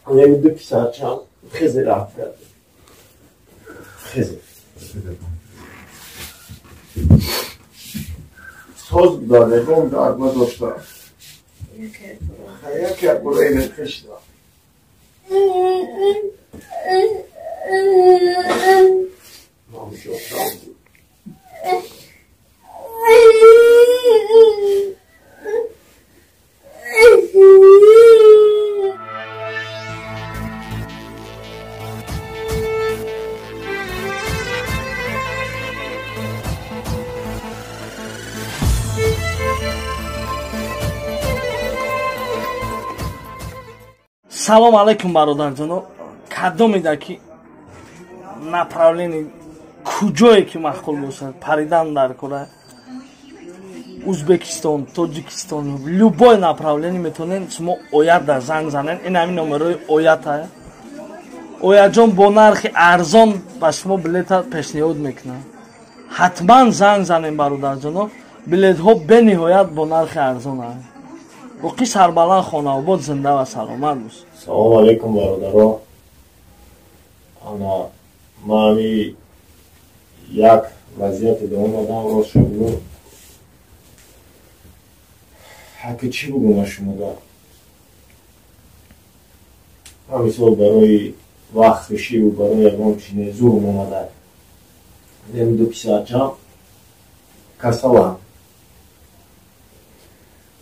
نمیدو پیسرچم خیزی رفت کرده خیزی ساز داره گم دار ما داشتم یکی برای این کشیدم салом алайкум бародарҷоноб. кадом ида ки направление куҷое ки маъқул бошад паридан дар кора Узбекистон, Тоҷикистон, любое направление метавонед шумо оят дар занг занед. ин ҳамин номерои оята. оятҷон бо нархи арзон ба шумо билета пешниҳод мекунад. ҳатман занг занед бародарҷоноб. билетҳо бениҳоят бо нархи арзон аст. боқӣ сарбаланд хонавобод зинда ва саломат бош. салому алайкум бародаро. ана мани як вазъияте да омадам рост шуду. ҳаки чӣ бугума шумода? ман мисол барои вақт хушиву барои ягон чизе зурм омада. немиду писарчам касалам.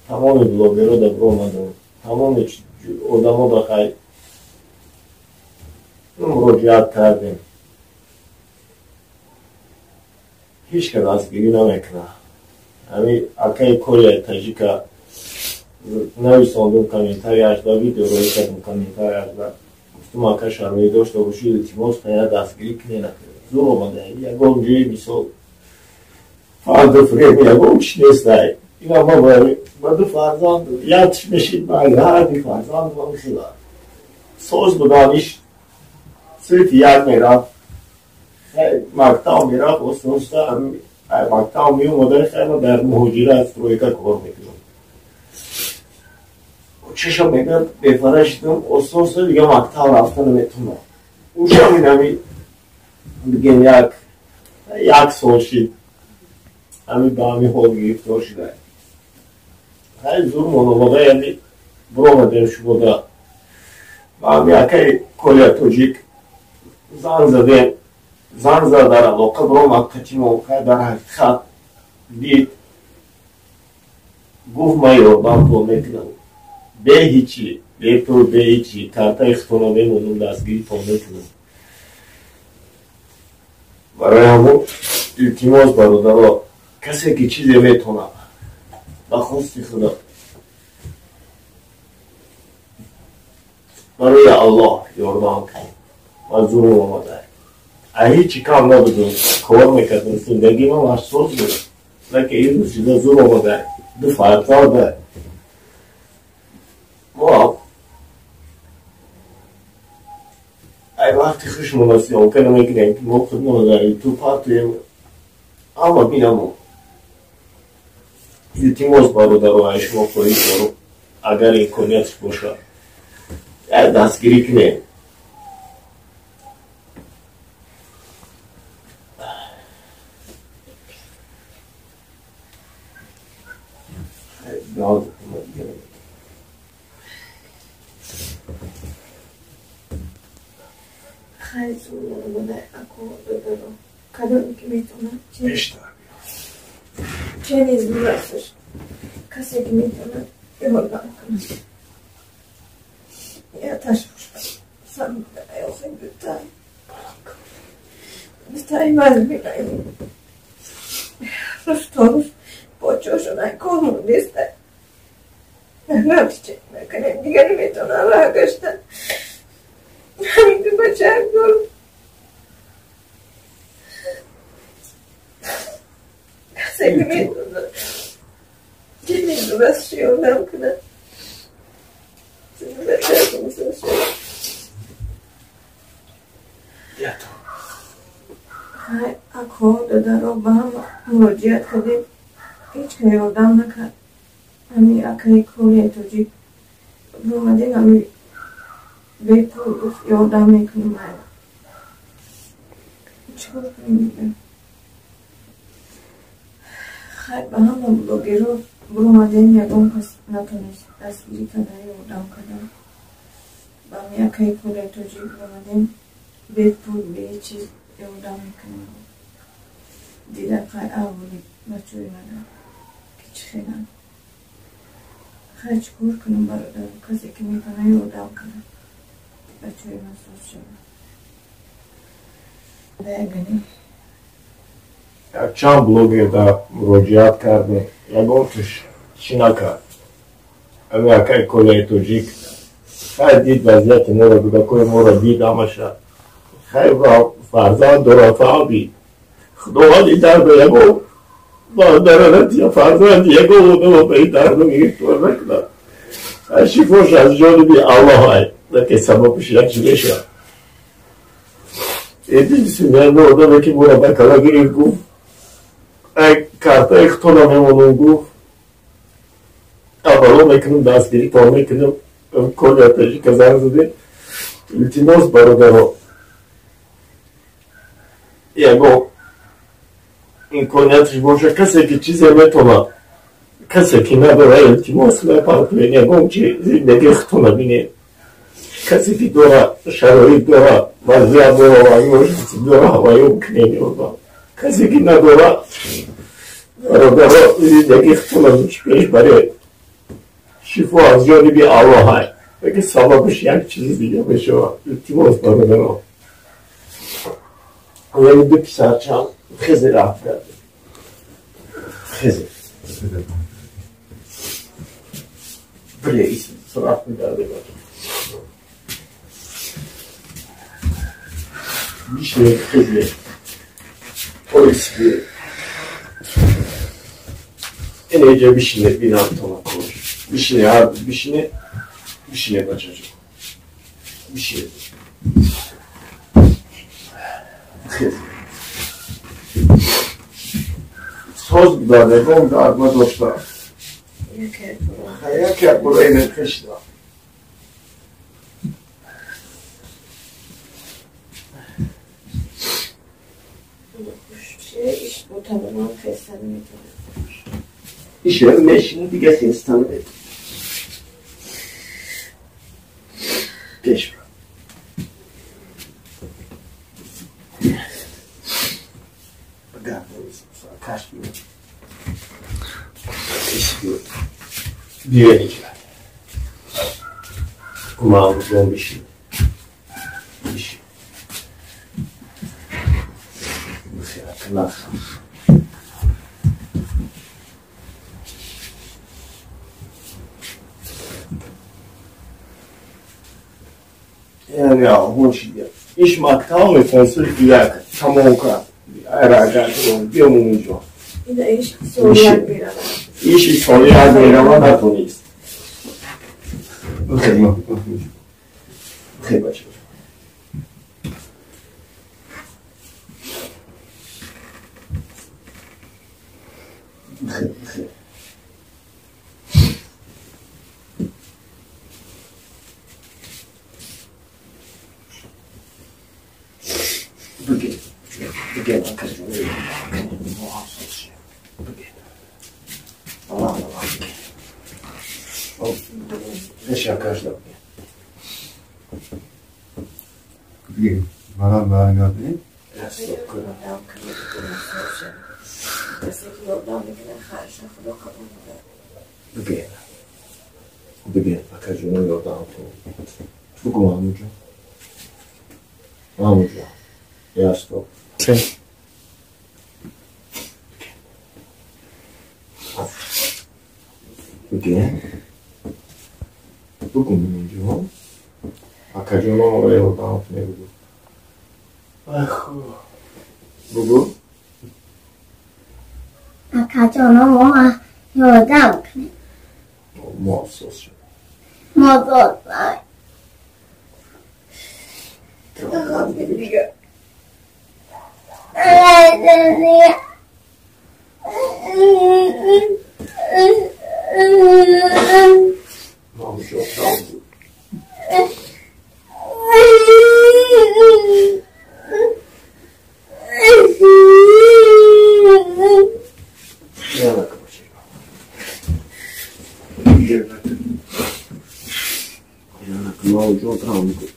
тамоми блогеро да бромадам. тамоми одамо да хай муроҷиат кардем. ҳеҷ кас дастгирӣ намекунад. ҳамин акаи Колияи таҷика нависондум комментарияш ва видеороӣ кардум комментарияш ва гуфтум ака шароит дошта бошед илтимос тая дастгирӣ кунед зур омадаи ягон ҷои мисол фарду фрем ягон чӣ нестай. ина ма ба ду фарзанд ятш мешид байли ҳарди фарзанд ва мисила соз будам иш сирфи як мерафт мактаб мерафт остоста мактаб меомада хайма дар муҳоҷира стройка кор мекунам. чашам мегӯяд бефара шидам остоста дига мактаб рафта наметавонам. ушам инами бигем як сол шид ҳамин ба ҳамин ҳол гирифтор шуда. ҳай зур мономада яъни биромадем шумода ба ҳамин акаи Колия Тоҷик занг задем. занг зад дар алоқа биромад қатимо ҳай дар ҳақиқат дид гуфт ман ёрдамтон мекунам. бе ҳичи бепул бе ҳичи картаи хитона мемонам дастгиритон мекунам. барои ҳамон илтимос бародаро касе ки чизе метонад ба хости худо барои Аллоҳ ёрдам кунед. ман зурм омада ҳеҷи кам набудум кор мекардам. зиндагӣ ман машсоз буд наки ирӯз чиза зур омада ду фарзанда мо ай вақти хушмона сиёмка намекунем ки мо худмона дар ютуб партоем ама бинамон. илтимос бародаро ай шумо хоҳиш дорум агар имкониятш бошад як дастгирӣ кунем. خیلی زور بوده اکو دادارو کدومی که میتونم بیشتر چه نیز میرسش کسی که میتونم یاردم کنم یه تش بوش سم بده خیلی بتای مزبینایی روش تا روش با چوشون کامون نیسته نمیتی چه میکنه دیگه نمیتونم راه گشتن همین دو بچه هم دارم کسی که میتونم چه میدونم از شیاردم کنم چه بچه هم کنم های اکو دادارو با هم مراجعت کردیم هیچ که یاردم نکرد. همین اکای Колияи Тоҷик اومدیم همین بهتون یادم میکنم چیکار کنیم دیگه خیلی به همه بلاگی رو برامدیم یکم کس نتونست دستگیری کنه یادم کنم با هم یکی پول توجیه برامدیم به پول به یه چیز یادم میکنم دیدم خیلی اولی بچوی ندارم که چی خیلم خیلی چکور کنم برادر کسی که میکنه یادم کنم بچوی محسوس شدم بگنی چند بلوگر دا مراجعات کردیم یکم توش چی نکرد اما یکی کلای توجیک خیلی دید وضعیت ما رو بگه که ما رو دید همشه خیلی فرزند دراتا بید خداوندی درد یکم با درانت یا فرزند یکم بوده و به این درد میگه طور نکنه شفاش از جانبی الله های که سببش یک چی بشه ایدی سمیان نورده که مورا بکلا گیرید گفت کارتا اختلا میمونم گفت اولا میکنم دستگیری تا میکنم کلیاتشی که زن زده التماس برادر یکو این کلیاتش باشه کسی که چیزی میتونه کسی که نداره التماس میپرکنه یکم چی زندگی اختلا بینه کسی که داره شرایط داره وضعیت داره و ایمورشنسی داره هوایی بکنه کسی که نداره برادر زندگی اختلا پیش برای شفا از جانبی الله های بگه سببش یک چیز دیگه بشه و التماس برادر یعنی دو پسر چند خیزی رفت کرده خیزی بله ایسی صرف میدارده باید بیشه خیزی پولیسی این اینجا بیشینه بینام تاما کنش بیشینه هر بیشینه بیشینه بچه جو بیشینه خیلی ساز بداره گم دارد ما داشتم یکی برای این کشیدم ایش مطمئنم خیستن میتونه ایش رو میشینه دیگه خیستن بید پیش برم بگرد بایستم کشت بیرون کشت بیرون بیرون اینجا کما هم بزن بشین بشین بخیرک نخم یعنی آهون شیده ایش مکتاب فنسوی بیرک تمام کرد ایراجت رو بیامون اینجا ایش سوریت بیرم ایش سوریت بیرم نتونیست بخیر بخیر بچه بخیر بخیر بگه من کجا میرم محافظ شد بگه الله بگه نشکرش دارم بگه منم برمیاد بگه کسی که یادم میکنه خرش خدا قبول بگه بگه من کجا یادم تو بگو همونجا یاستو چه؟ بگه بگو اینجا اکا جانو رو یادم نگو بگو اکا جانو رو یادم کنه محسوس شد مزاد بای دیگه Não, de outra amigo.